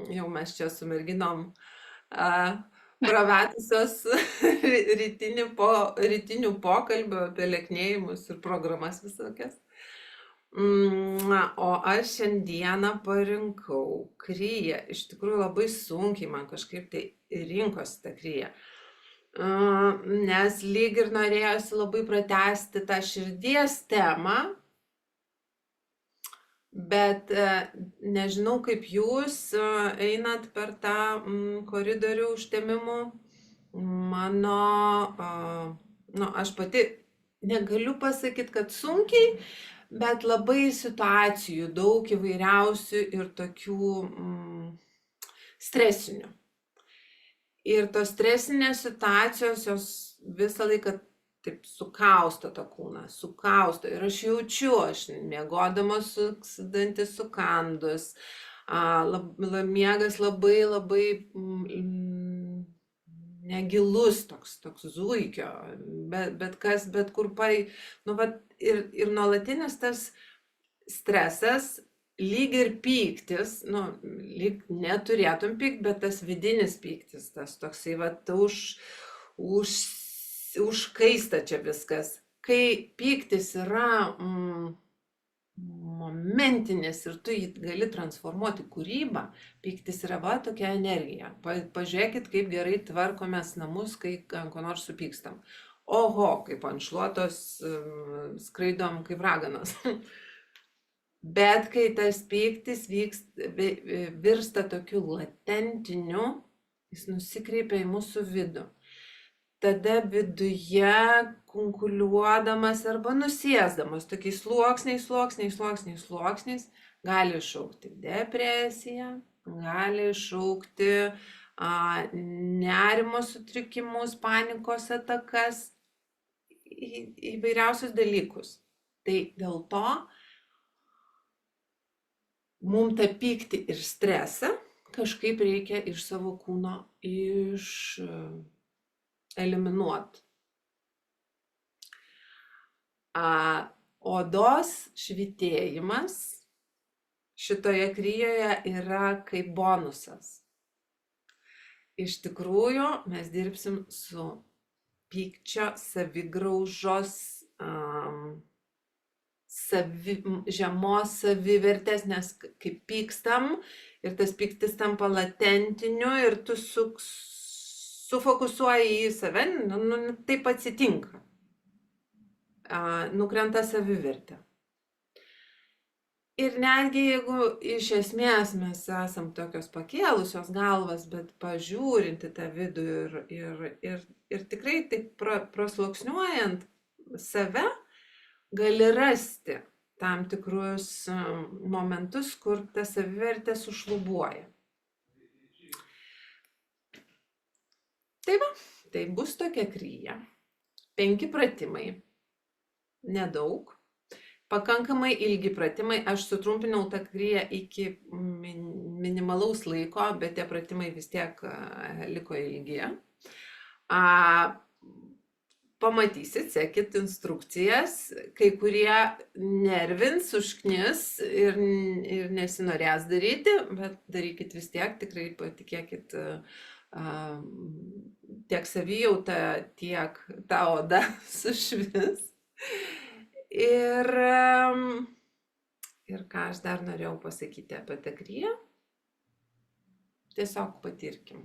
jau mes čia su merginom pravedusios rytinių pokalbių apie lieknėjimus ir programas visokias. O aš šiandieną parinkau kryją. Iš tikrųjų labai sunkiai man kažkaip tai rinkosi ta kryja. Nes lyg ir norėjosi labai pratęsti tą širdies temą, bet nežinau, kaip jūs einat per tą koridorių užtemimų. Aš pati negaliu pasakyti, kad sunkiai, bet labai situacijų daug įvairiausių ir tokių stresinių. Ir tos stresinės situacijos, jos visą laiką taip sukausto tą kūną, sukausto. Ir aš jaučiu, aš miegodama dantis sukandus, miegas labai negilus toks zuikio, bet kur ir nuolatinis tas stresas, lyg ir pyktis, lyg neturėtum pykti, bet tas vidinis pyktis, tas toksai užkaista čia viskas. Kai pyktis yra momentinis ir tu jį gali transformuoti kūrybą, pyktis yra tokia energija. Pažiūrėkit, kaip gerai tvarkomės namus, kai ant ko nors supykstam. Oho, kaip ant šluotos skraidom kaip raganos. Bet kai tas pyktis virsta tokiu latentiniu, jis nusikreipia į mūsų vidų. Tada viduje kunkuliuodamas arba nusėsdamas tokiais sluoksniais gali iššaukti depresiją, gali iššaukti nerimo sutrikimus, panikos atakas, įvairiausius dalykus. Tai dėl to mums tą pyktį ir stresą kažkaip reikia iš savo kūno eliminuoti. Odos švytėjimas šitoje kryjoje yra kaip bonusas. Iš tikrųjų, mes dirbsim su pykčio savigraužos, žemos savivertės, nes kai pykstam ir tas pyktis tampa latentiniu ir tu sufokusuoji į save, taip atsitinka. Nukrenta savivertė. Ir netgi jeigu iš esmės mes esam tokios pakėlusios galvas, bet pažiūrinti tą vidų ir tikrai taip prasluoksniuojant save, gali rasti tam tikrus momentus, kur ta savivertė sušlubuoja. Tai bus tokia kryja. 5 pratimai. Nedaug. Pakankamai ilgi pratimai. Aš sutrumpinau tą kryją iki minimalaus laiko, bet tie pratimai vis tiek liko ilgi. Pamatysit, sekit instrukcijas, kai kurie nervins, užknis ir nesinorės daryti, bet darykit vis tiek, tikrai patikėkit, tiek savijauta, tiek ta oda sušvis. Ir ką aš dar norėjau pasakyti apie tą kryją, tiesiog patirkim.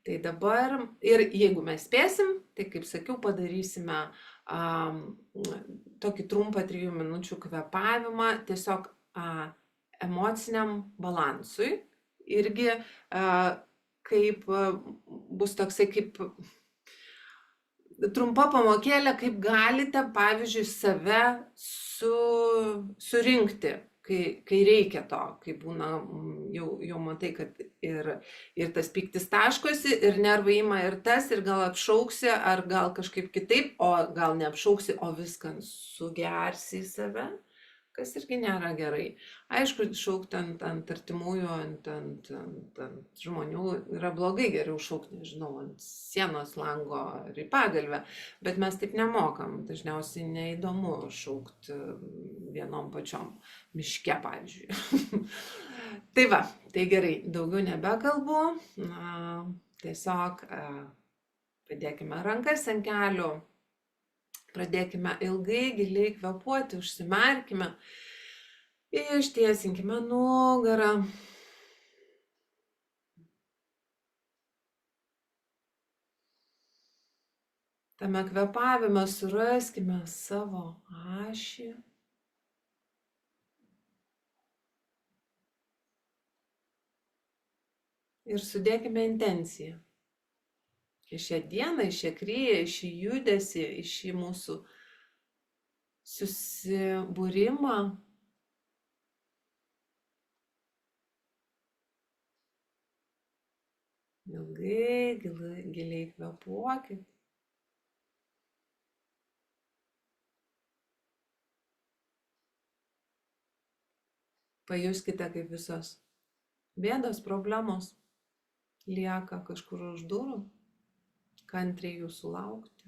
Tai dabar, ir jeigu mes spėsim, tai kaip sakiau, padarysime tokį trumpą 3 minučių kvėpavimą, tiesiog emociniam balansui. Irgi kaip bus toksai kaip trumpa pamokėlė, kaip galite, pavyzdžiui, save surinkti, kai reikia to, kai būna, jau matai, kad ir tas pyktis taškosi, ir nervai ima ir tas, ir gal apšauksi, ar gal kažkaip kitaip, o gal neapšauksi, o viską sugersi į save, kas irgi nėra gerai. Aišku, šaukti ant artimųjų, ant žmonių yra blogai, geriau šaukti, nežinau, ant sienos lango ar į pagalvę, bet mes taip nemokam, dažniausiai neįdomu šaukti vienom pačiom miške, pavyzdžiui. Tai va, tai gerai, daugiau nebekalbu, tiesiog padėkime rankas ant kelių. Pradėkime ilgai, giliai kvėpuoti, užsimerkime, ištiesinkime nugarą. Tame kvėpavime suraskime savo ašį. Ir sudėkime intenciją. Į šią dieną, į šią kryją, į šį judesį, į šį mūsų susibūrimą. Ilgai, giliai kvėpuokit. Pajuskite, kaip visos bėdos, problemos lieka kažkur už durų. Kantriai jūsų laukti.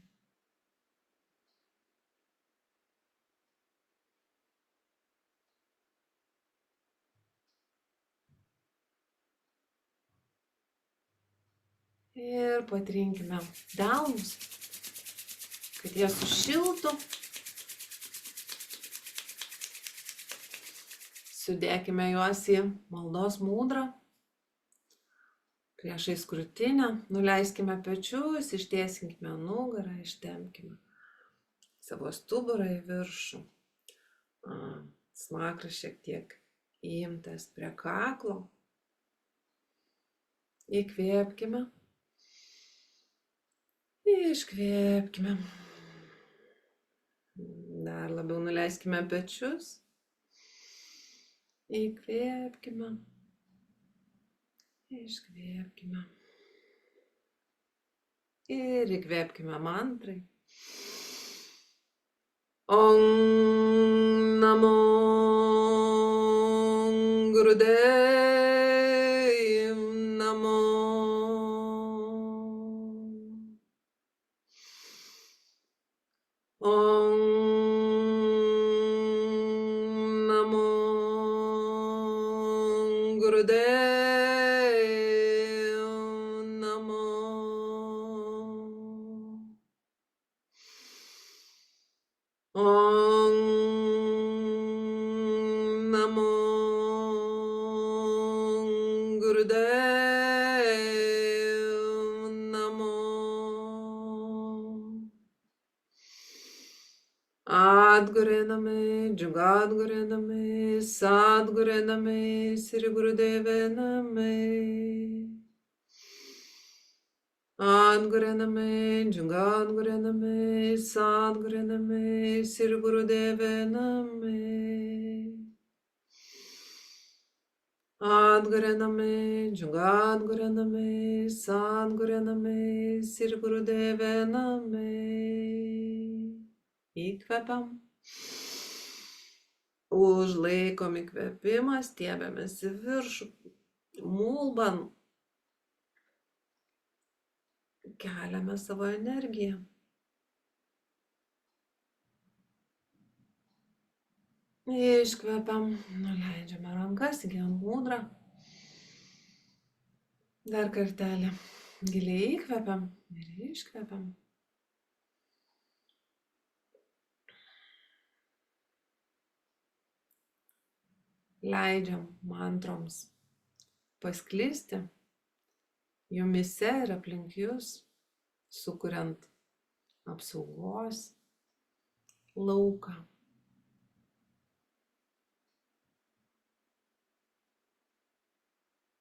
Ir patrinkime delnus, kad jie sušiltų. Sudėkime juos į maldos mūdrą. Priešais krūtinę, nuleiskime pečius, ištiesinkime nugarą, ištempkime savo stuburą į viršų. Smakras šiek tiek įimtas prie kaklo. Įkvėpkime. Iškvėpkime. Dar labiau nuleiskime pečius. Įkvėpkime. Iškvėpkime. Ir įkvėpkime mantrai. Om namo Gurudevim namo. Om namo Gurudevim. Om namo Gurudevim namo. Adgure name, Jugadgure name, Sadgure name, Sri Gurudeve name. Adgure name, Jugadgure name, Sadgure name, Sri Gurudeve name. Adgure name, Jugadgure name, Sadgure name, Sri Gurudeve name. Įkvepiam. Užlaikom įkvėpimą, stiebiamės į viršų, mulban. Keliame savo energiją. Iškvepiam, nuleidžiame rankas, įgijom mūdrą. Dar kartelį. Giliai įkvepiam ir iškvepiam. Leidžiam mantroms pasklisti jumise ir aplink jūs, sukuriant apsaugos lauką.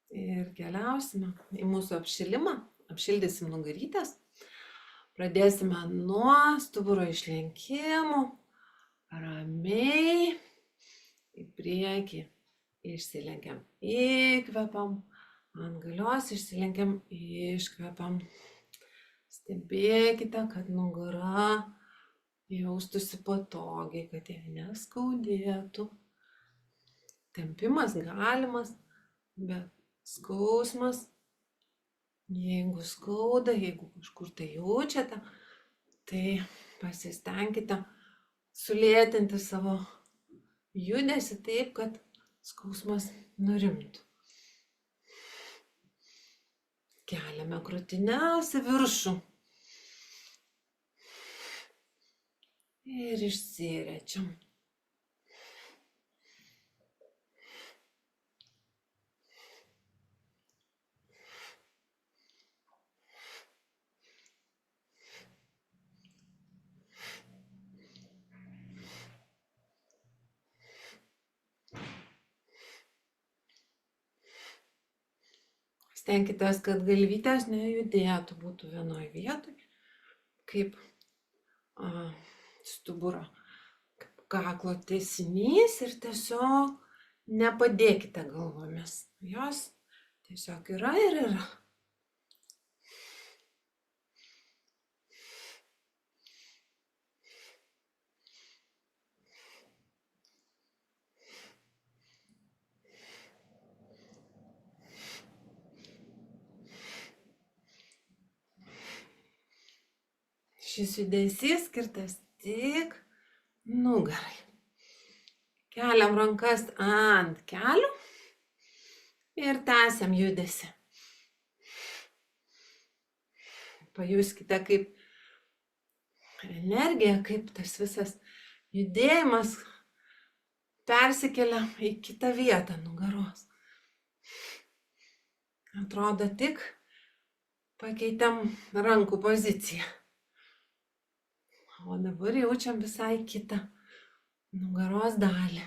Ir keliausime į mūsų apšilimą, apšildysim nugarytes, pradėsime nuo stuburo išlenkimų, ramiai į priekį, išsilenkiam, įkvepiam, ant galios išsilenkiam, iškvepiam. Stebėkite, kad nugara jaustųsi patogiai, kad jie neskaudėtų. Tempimas galimas, bet skausmas, jeigu skauda, jeigu kažkur tai jaučiate, tai pasistengkite sulėtinti savo judesį taip, kad skausmas nurimtų. Keliame krūtinės į viršų ir išsirečiam. Stenkitės, kad galvytės nejudėtų, būtų vienoje vietoje, kaip stuburo, kaip kaklo tęsinys ir tiesiog nepadėkite galvomis. Jos tiesiog yra ir yra. Šis judesys skirtas tik nugarai. Keliam rankas ant kelių ir tęsiam judesį. Pajuskite, kaip energija, kaip tas visas judėjimas persikelia į kitą vietą nugaros. Atrodo, tik pakeitėm rankų poziciją. O dabar jaučiam visai kitą nugaros dalį.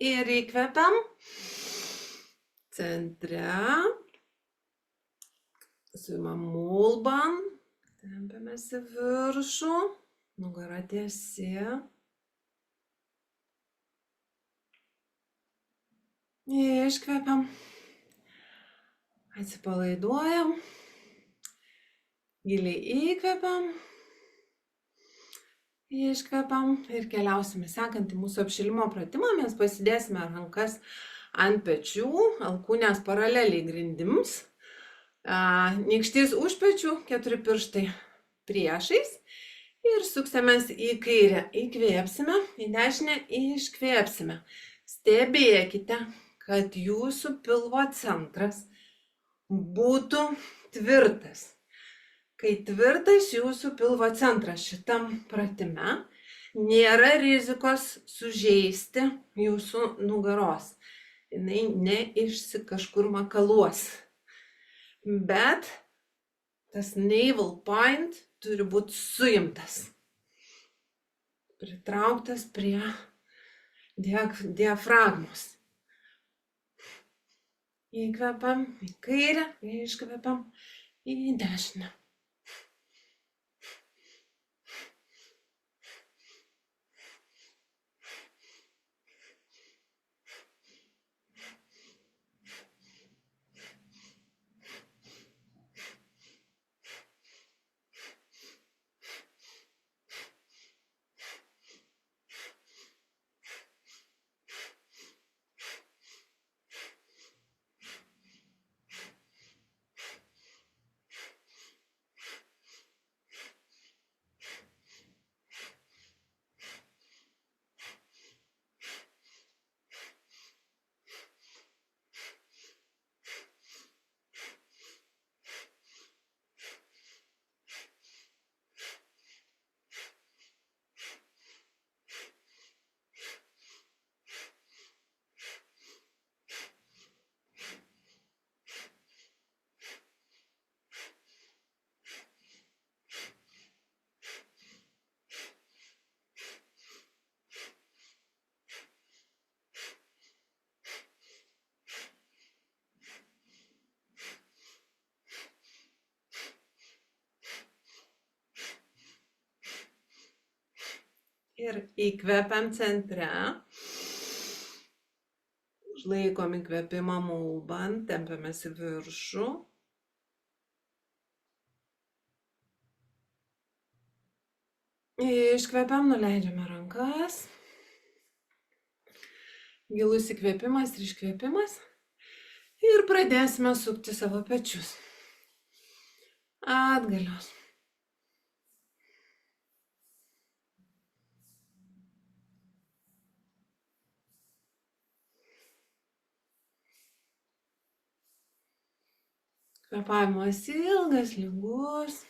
Ir įkvepiam. Centre. Suimam mulban. Tempiamės į viršų. Nugara tiesi. Iškvepiam. Atsipalaiduojam. Giliai įkvepiam. Iškvepiam ir keliausime sekantį mūsų apšilimo pratimą. Mes pasidėsime rankas ant pečių, alkūnės paraleliai grindims. Nykštys už pečių, 4 pirštai priešais. Ir suksimės į kairę. Įkvėpsime, į dešinę iškvėpsime. Stebėkite, kad jūsų pilvo centras būtų tvirtas. Kai tvirtas jūsų pilvo centras šitam pratime, nėra rizikos sužeisti jūsų nugaros. Jinai kažkur makaluos. Bet tas navel point turi būti suimtas. Pritrauktas prie diafragmos. Įkvepiam į kairę, iškvepiam į dešinę. Ir įkvepiam centre. Užlaikom įkvėpimą mulbant, tempiamės į viršų. Iškvepiam, nuleidžiame rankas. Gilus įkvėpimas ir iškvėpimas. Ir pradėsime sukti savo pečius. Atgalios. Kvėpavimas ilgas, lygus.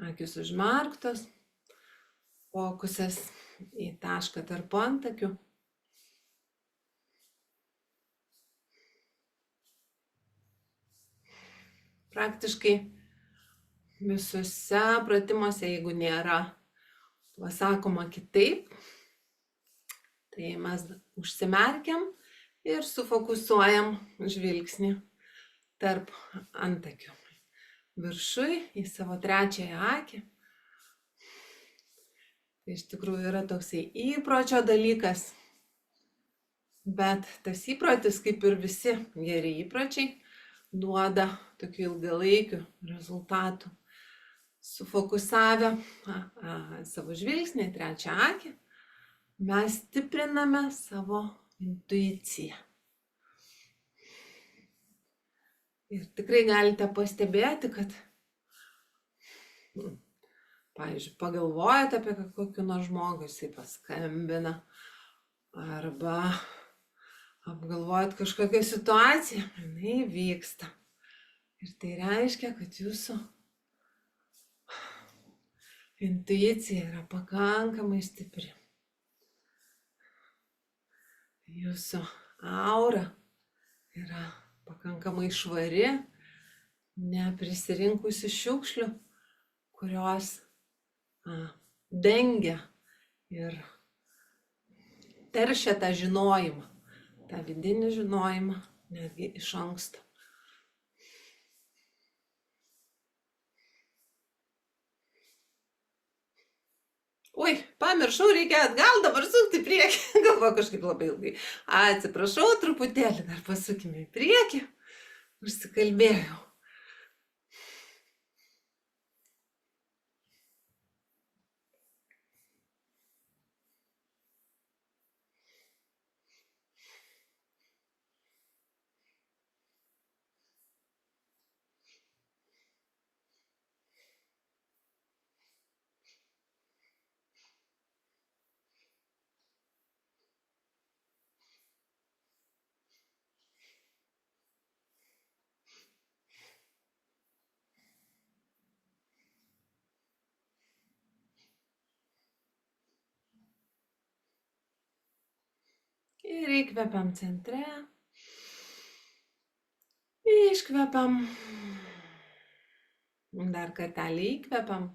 Akys užmerktos. Fokusas į tašką tarp antakių. Praktiškai visuose pratimuose, jeigu nėra pasakoma kitaip, tai mes užsimerkiam ir sufokusuojam žvilgsnį tarp antakių. Viršui į savo trečiąją akį. Tai iš tikrųjų yra toksai įpročio dalykas, bet tas įprotis, kaip ir visi geri įpročiai, duoda tokių ilgalaikių rezultatų. Sufokusavę savo žvilgsnį į trečią akį, mes stipriname savo intuiciją. Ir tikrai galite pastebėti, kad, pavyzdžiui, pagalvojate apie kokį nors žmogų, jisai paskambina, arba apgalvojat kažkokią situaciją, jinai vyksta. Ir tai reiškia, kad jūsų intuicija yra pakankamai stipri. Jūsų aura yra pakankamai švari, neprisirinkusi šiukšlių, kurios dengia ir teršia tą žinojimą, tą vidinį žinojimą netgi iš anksto. Oi, pamiršau, reikia atgal dabar sukti priekį. Galvoju kažkaip labai ilgai. Atsiprašau, truputėlį dar pasukime į priekį. Užsikalbėjau. Ir įkvepiam centre. Iškvepiam. Dar kartelį įkvepiam.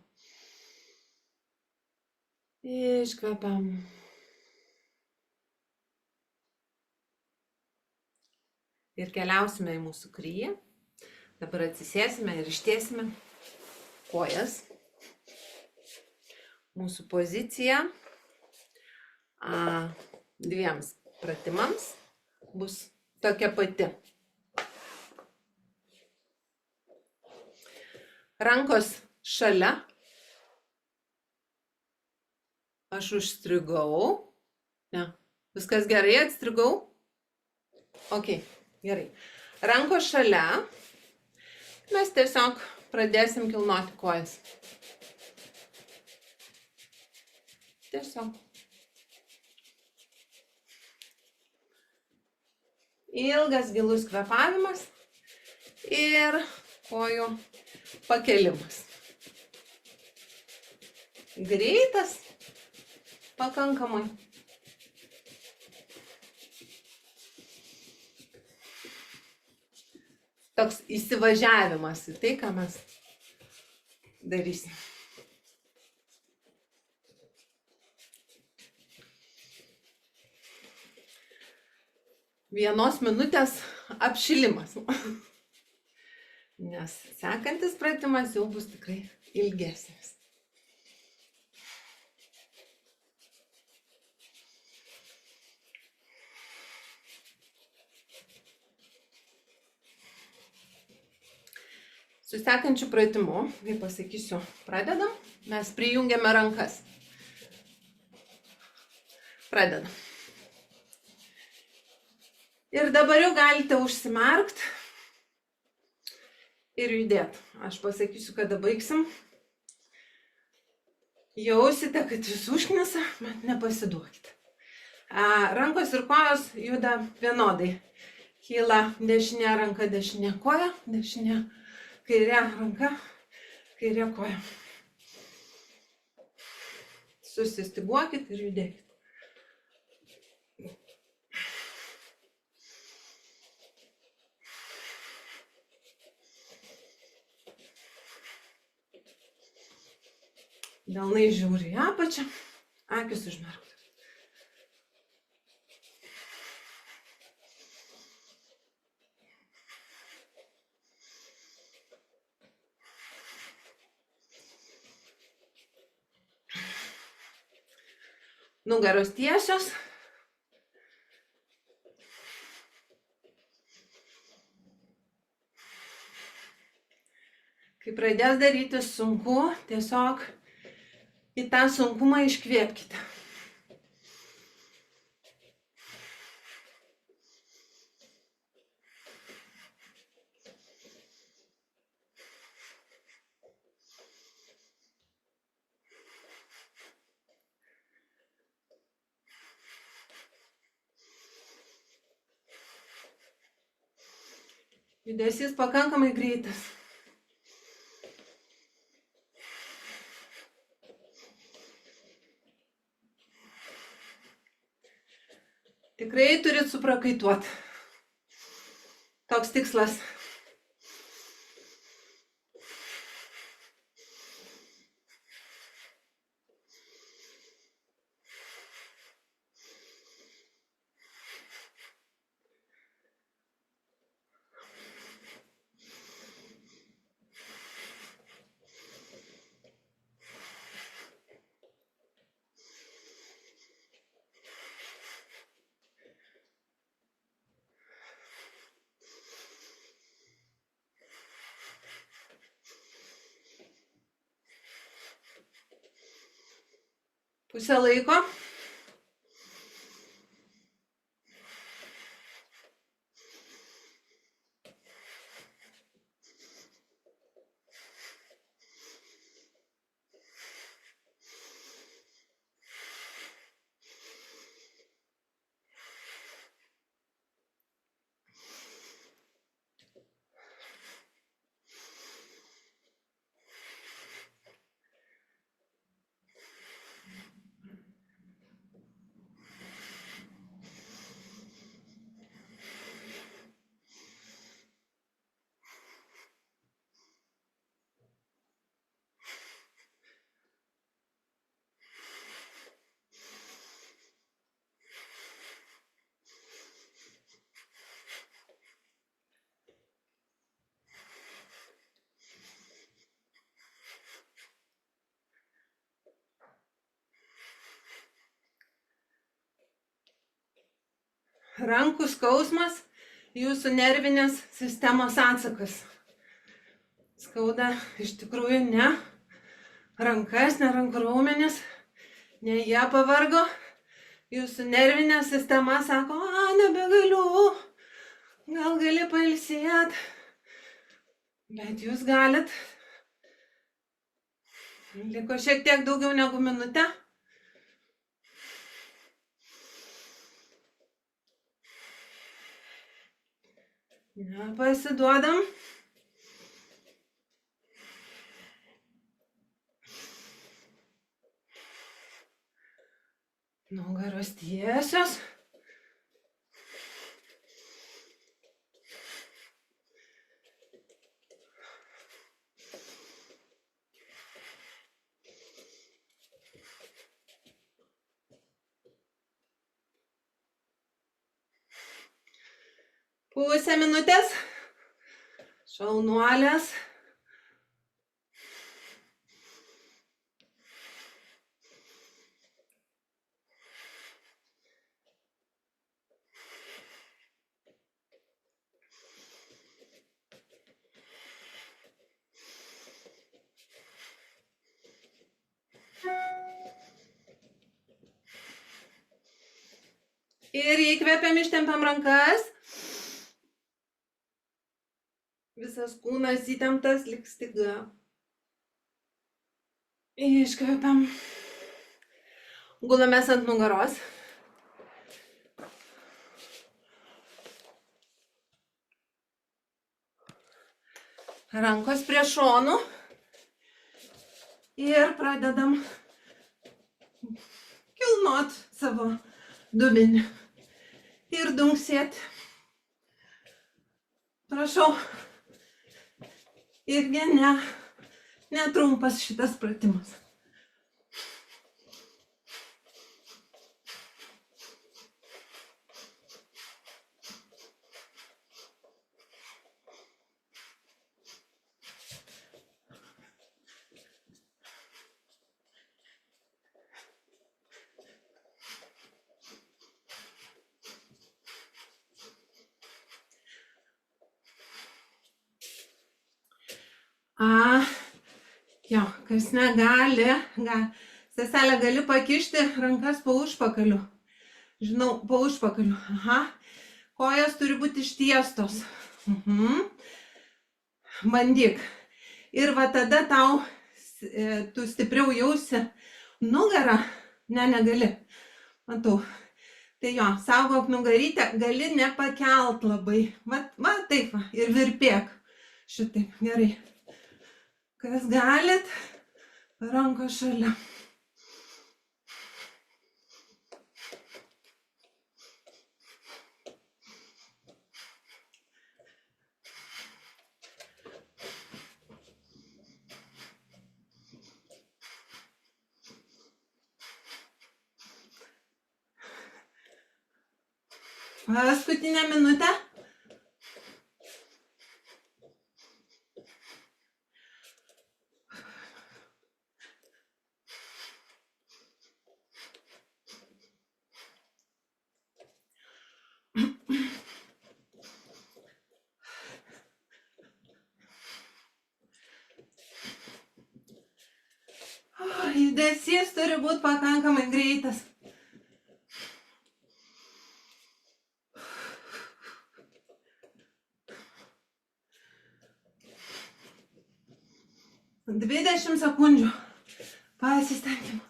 Iškvepiam. Ir keliausime į mūsų kryją. Dabar atsisėsime ir ištiesime kojas. Mūsų pozicija dviems pratimams bus tokia pati. Rankos šalia. Aš užstrigau. Ne. Viskas gerai, atstrigau? Ok, gerai. Rankos šalia. Mes tiesiog pradėsim kilnoti kojas. Tiesiog. Ilgas, gilus kvėpavimas ir kojų pakelimas. Greitas pakankamai. Toks įsivažiavimas į tai, ką mes darysim. Vienos minutės apšilimas. Nes sekantis pratimas jau bus tikrai ilgesnis. Su sekančiu pratimu, kaip pasakysiu, pradedam, mes prijungiame rankas. Pradedam. Ir dabar jau galite užsimerkt ir judėti. Aš pasakysiu, kada baigsim. Jausite, kad jūs užknisa, bet nepasiduokite. Rankos ir kojos juda vienodai. Kyla dešinė ranka, dešinė koja, dešinė kairė ranka, kairė koja. Susistyguokit ir judėkit. Delnai žiūri į apačią, akis užmerktos. Nugaros tiesios. Kai pradės daryti sunku, tiesiog į tą sunkumą iškvėpkite. Judesys pakankamai greitas. Tikrai turit suprakaituoti. Toks tikslas. Pusę laiko. Rankų skausmas jūsų nervinės sistemos atsakas. Skauda iš tikrųjų ne rankas, ne rankų raumenis, ne jie pavargo. Jūsų nervinė sistema sako, nebegaliu, gal gali pailsėt. Bet jūs galit. Liko šiek tiek daugiau negu minutę. Nepasiduodam. Nugaros tiesios. Pusę minutės. Šaunuolės. Ir įkvepiam, ištempiam rankas. Visas kūnas įtemptas, lyg styga. Iškvepiam. Gulamės ant nugaros. Rankos prie šonų. Ir pradedam kilnot savo dubenį. Ir dunksėt. Prašau. Irgi netrumpas šitas pratimas. Jo, kas negali, seselė, gali pakišti rankas po užpakaliu. Žinau, po užpakaliu. Aha. Kojas turi būti ištiestos. Bandyk. Ir va tada tu stipriau jausi nugarą. Ne, negali. Matau. Tai jo, saugok nugarytę, gali nepakelt labai. Va taip va. Ir virpėk. Šitaip, gerai. Kas galit, rankos šalia. Paskutinę minutę. Judesys turi būti pakankamai greitas. Dvidešimt sekundžių. Pasistengim.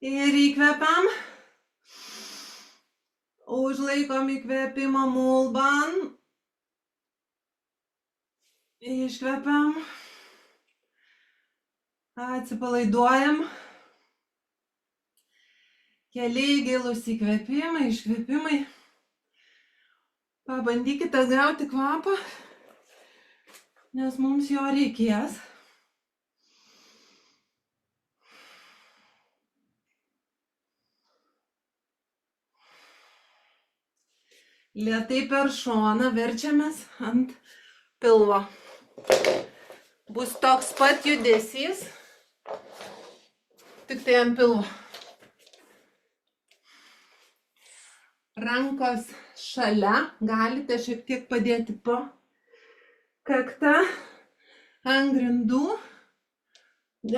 Ir įkvepiam. Užlaikom įkvėpimą mulban. Iškvepiam. Atsipalaiduojam. Keli gilūs įkvėpimai, iškvėpimai. Pabandykite atgauti kvapą, nes mums jo reikės. Lėtai per šoną verčiamės ant pilvo. Bus toks pat judesys, tik tai ant pilvo. Rankos šalia, galite šiek tiek padėti po kaktą ant grindų.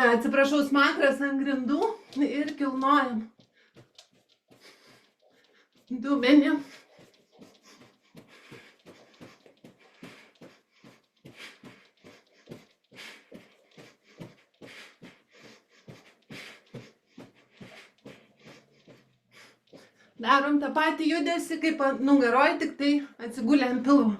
Atsiprašau, smakras ant grindų ir kilnojam dubenį. Darom tą patį judesį kaip ant nugaroj, tik tai atsigulę ant pilvo.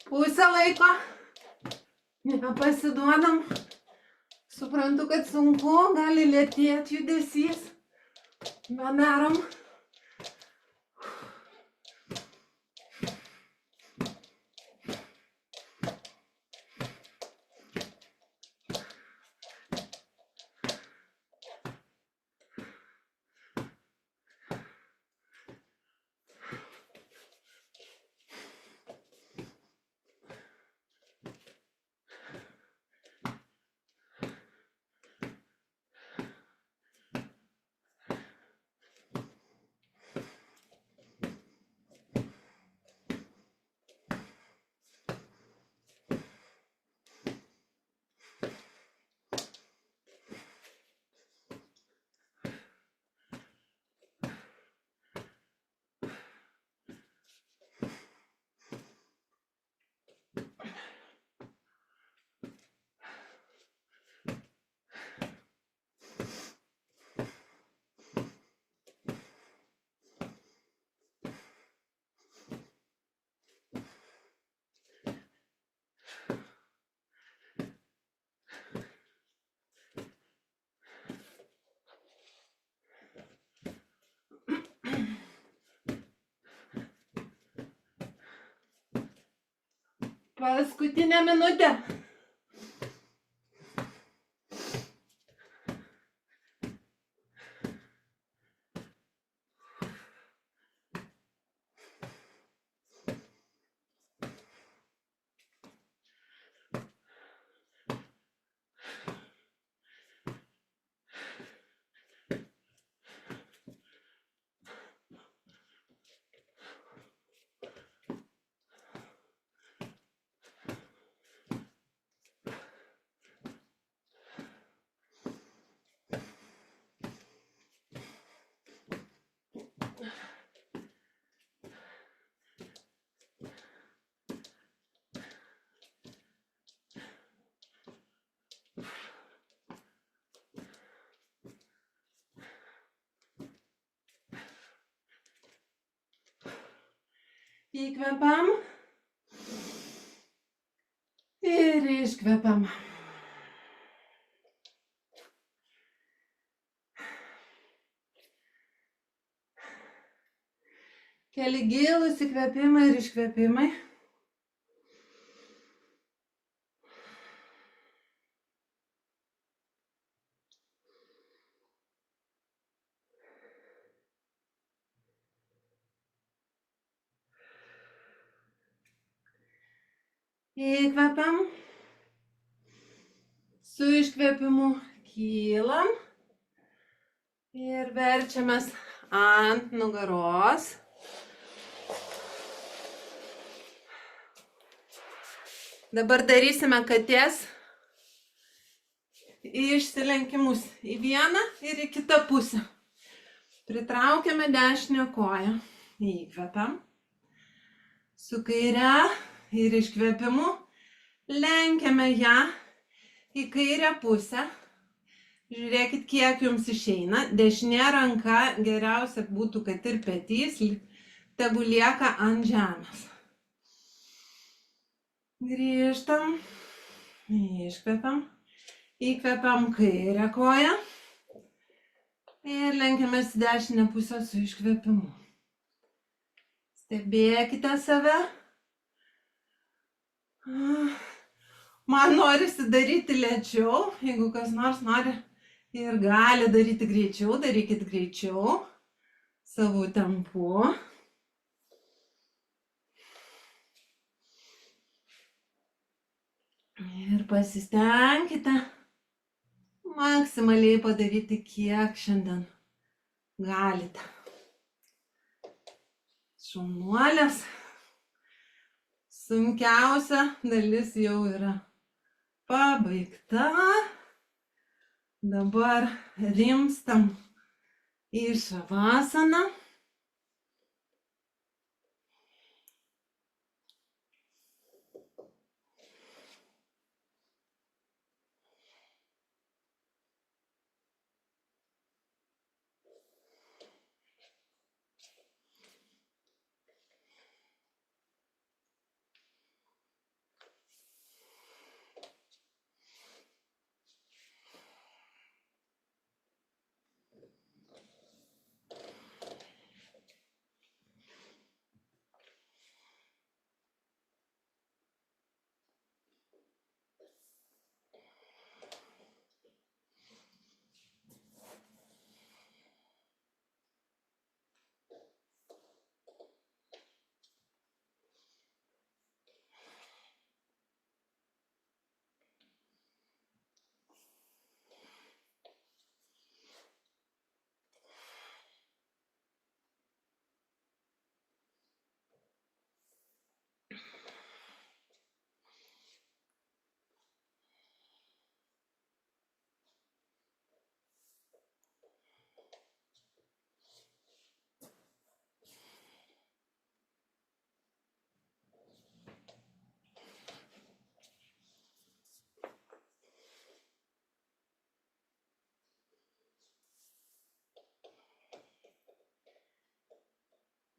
Pusę laiko. Nepasiduodam. Suprantu, kad sunku, gali lėtėti judesys. Bet darom. Paskutinę minutę. Įkvepiam ir iškvepiam. Keli gilūs įkvėpimai ir iškvėpimai. Įkvepiam. Su iškvėpimu kylam. Ir verčiamės ant nugaros. Dabar darysime katės išsilenkimus į vieną ir į kitą pusę. Pritraukiame dešinę koją. Įkvepiam. Su kaire ir iškvėpimu lenkiame ją į kairę pusę. Žiūrėkit, kiek jums išeina. Dešinė ranka geriausia būtų, kad ir petys tegu lieka ant žemės. Grįžtam. Iškvepiam. Įkvepiam kairę koją. Ir lenkiamės į dešinę pusę su iškvėpimu. Stebėkite save. Man norisi daryti lėčiau. Jeigu kas nors nori ir gali daryti greičiau, darykit greičiau. Savo tempu. Ir pasistengkite maksimaliai padaryti, kiek šiandien galite. Šaunuolės. Sunkiausia dalis jau yra pabaigta. Dabar rimstam į šavasaną.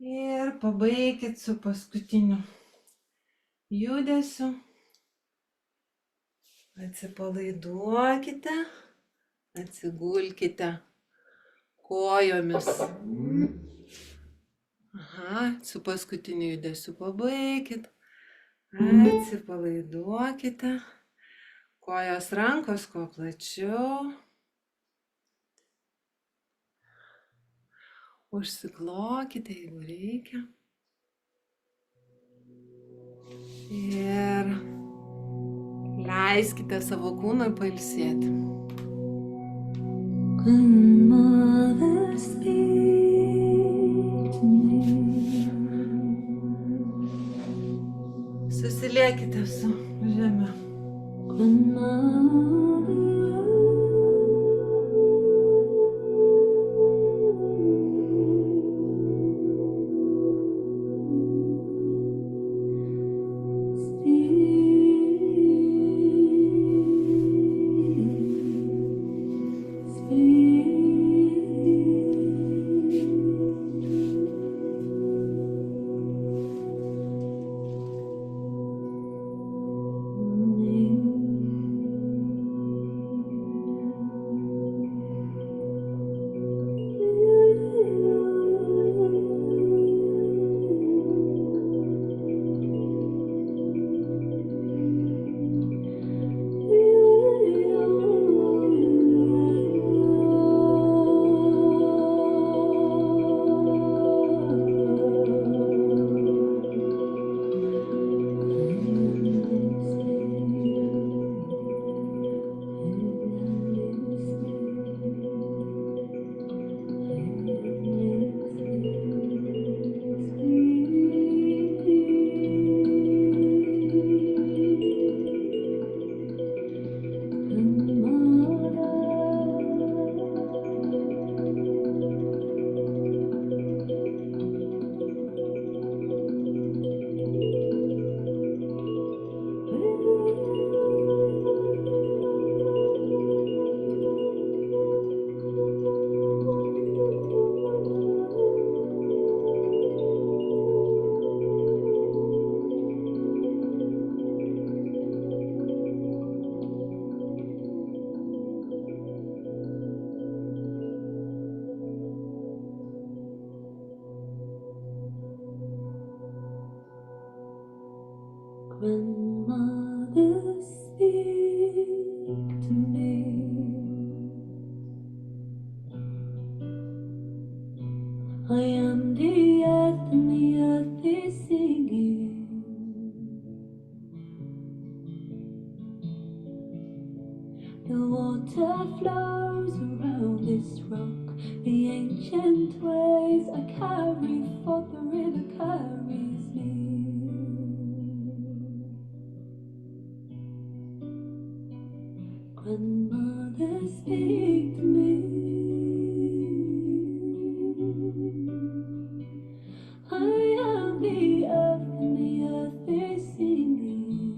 Ir pabaikit su paskutiniu judesiu. Atsipalaiduokite, atsigulkite kojomis. Aha, su paskutiniu judesiu pabaikit. Atsipalaiduokite. Kojos rankos kuo plačiau. Užsiklokite, jeigu reikia. Ir leiskite savo kūnui pailsėti. Grandmother, speak to me. Susiliekite su žeme. Grandmother, speak to me. I am the earth and the earth is singing. The water flows around this rock. The ancient ways I carry forth, the river carries me. Grandmother, speak to me. I am the earth and the earth is singing.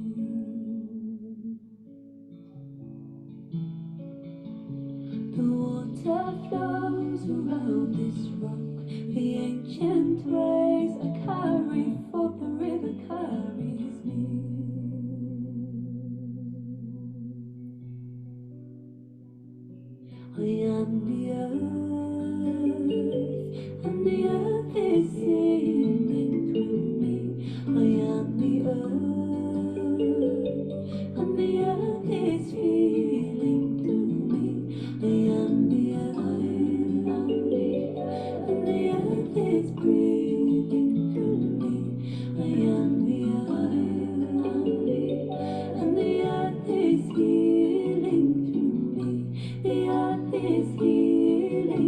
The water flows around this rock. The ancient ways I carry forth, the river carries me. I am the earth, and the earth is singing through me. I am the earth, and the earth is feeling through me. I am the earth, and the earth is breathing through me. I am the earth, and the earth is healing through me. The earth is healing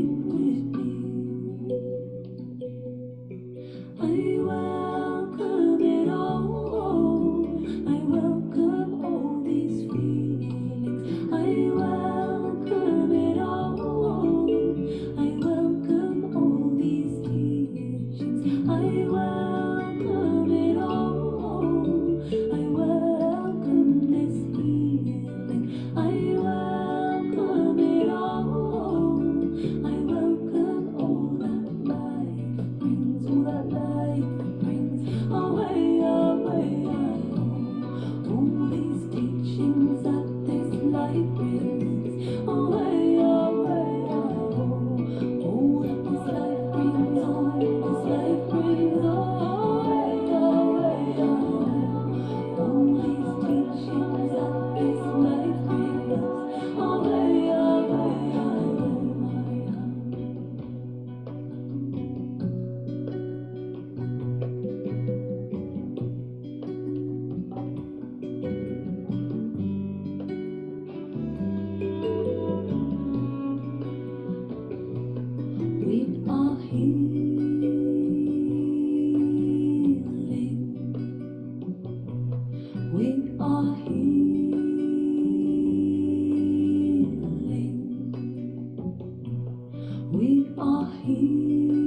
We are healing. We are healing.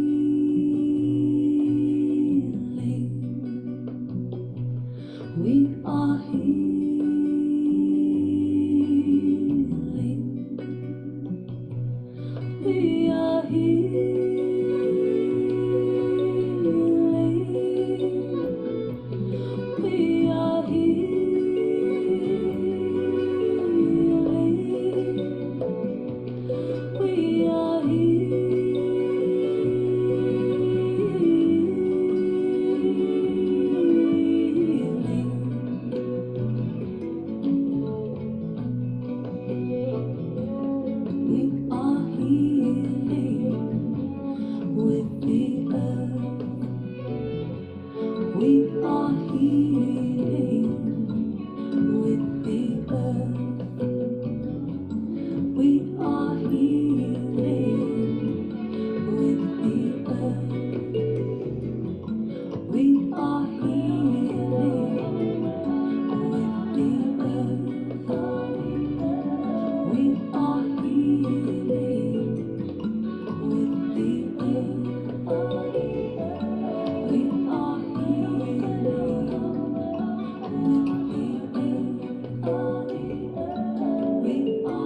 We are healing. We are healing. We are healing. We are We are healing with the earth. We are healing with the earth. We are healing with the earth. We are healing with the earth. We are healing with the earth. We are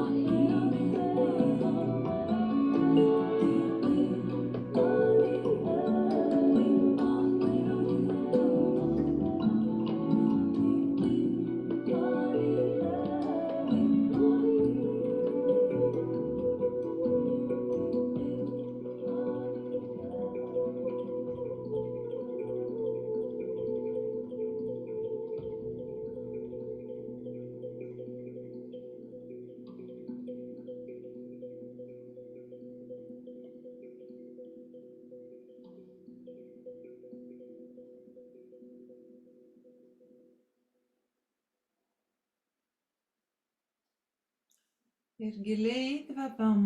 Ir giliai įkvepiam.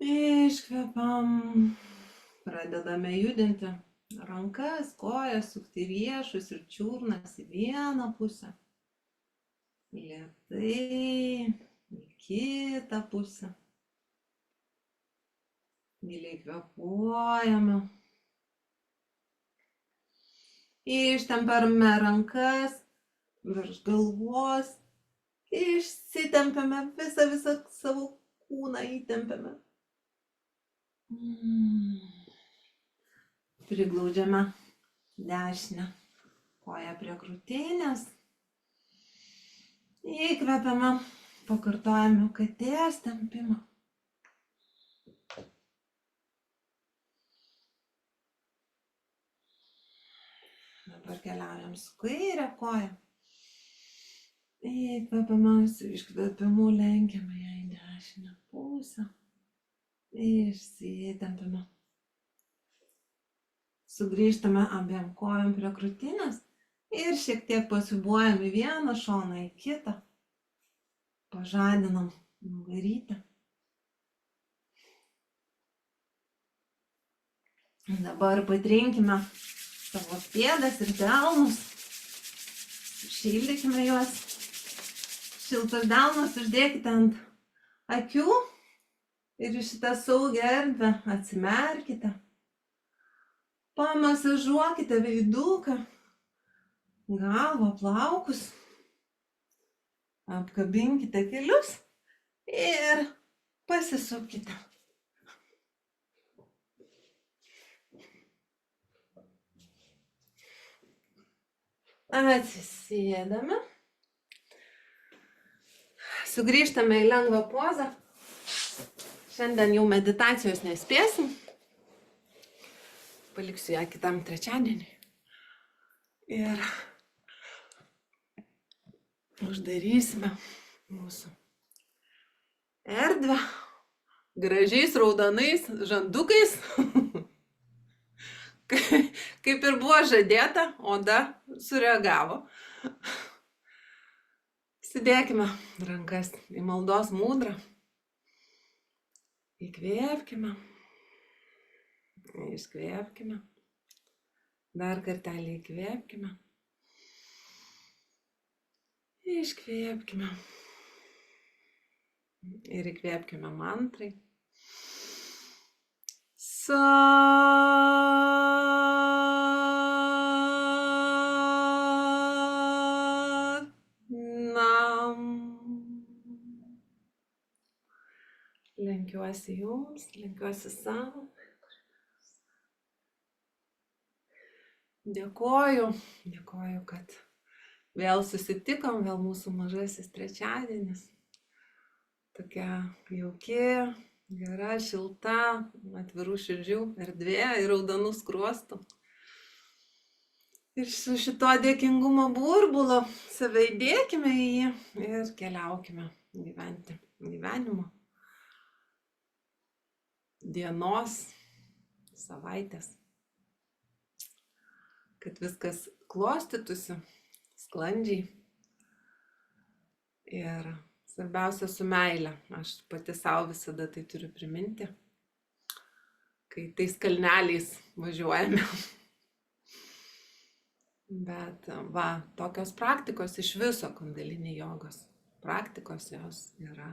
Iškvepiam. Pradedame judinti rankas, kojas, sukti riešus ir čiurnas į vieną pusę. Lėtai į kitą pusę. Giliai kvėpuojame. Ištempiame rankas virš galvos. Išsitempiame visą savo kūną, įtempiame. Priglaudžiame dešinę koją prie krūtinės. Įkvepiame, pakartojame katės tempimą. Dabar keliaujam su kairė koja. Įkvepiame, su iškvepimu lenkiame ją į dešinę pusę. Išsitempiame. Sugrįžtame abiem kojom prie krūtinės ir šiek tiek pasiūbuojam į vieną šoną, į kitą. Pažadinam nugarytę. Dabar patrinkime savo pėdas ir delnus. Šildykime juos. Šiltus delnus uždėkite ant akių ir į šitą saugią erdvę atsimerkite. Pamasažuokite veiduką, galvą, plaukus. Apkabinkite kelius ir pasisukite. Atsisėdame. Sugrįžtame į lengvą pozą. Šiandien jau meditacijos nespėsim. Paliksiu ją kitam trečiadieniui. Ir uždarysime mūsų erdvę gražiais raudonais žandukais. Kaip ir buvo žadėta, oda sureagavo. Sudėkime rankas į maldos mūdrą. Įkvėpkime. Iškvėpkime. Dar kartelį įkvėpkime. Iškvėpkime. Ir įkvėpkime mantrai. Nam. Lenkiuosi jums, lenkiuosi savo. Dėkoju, kad vėl susitikom, vėl mūsų mažasis trečiadienis. Tokia jauki, gera, šilta, atvirų širdžių erdvė ir raudonų skruostų. Ir su šito dėkingumo burbulo save įdėkime į jį ir keliaukime gyventi gyvenimo. Dienos, savaitės. Kad viskas klostytųsi sklandžiai ir svarbiausia su meile. Aš pati savo visada tai turiu priminti, kai tais kalneliais važiuojame. Bet va, tokios praktikos iš viso kundalini jogos praktikos jos yra.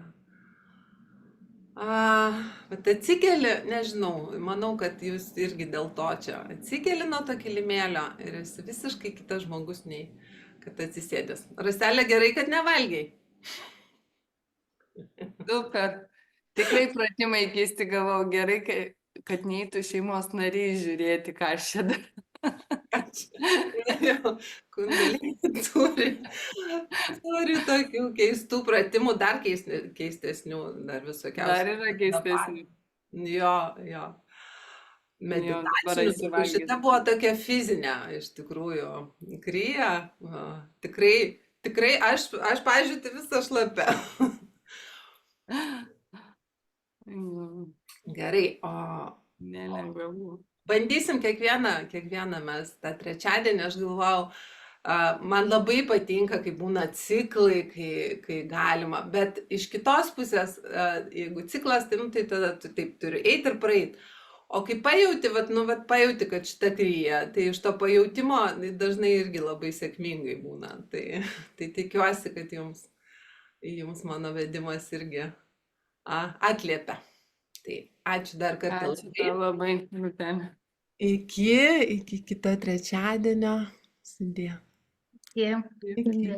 Bet atsikeli, nežinau, manau, kad jūs irgi dėl to čia atsikeli nuo to kilimėlio ir esi visiškai kitas žmogus nei kad atsisėdęs. Raselė, gerai, kad nevalgiai. Super. Tikrai pratimai keisti gavau. Gerai, kad neįtų šeimos nariai žiūrėti, ką aš čia darau. Kundalini turi tokių keistų pratimų, dar keistesnių, dar visokiausių. Dar yra keistesnių. Jo. Meditacijų. Šita buvo tokia fizinė, iš tikrųjų, kryja. Tikrai, aš pavyzdžiui, tai visą šlapę. Gerai, o... Nelengva buvo. Bandysim kiekvieną mes tą trečiadienį, aš galvojau, man labai patinka, kai būna ciklai, kai galima, bet iš kitos pusės, jeigu ciklas, tai tada tu taip turi eiti ir praeiti. O kai pajauti, kad šita kryja, tai iš to pajautimo dažnai irgi labai sėkmingai būna. Tai tikiuosi, kad jums mano vedimas irgi atliepia. Tai ačiū dar kartą. Ačiū labai, Rūtenė. Iki kito trečiadienio. Sudie. Iki. Iki.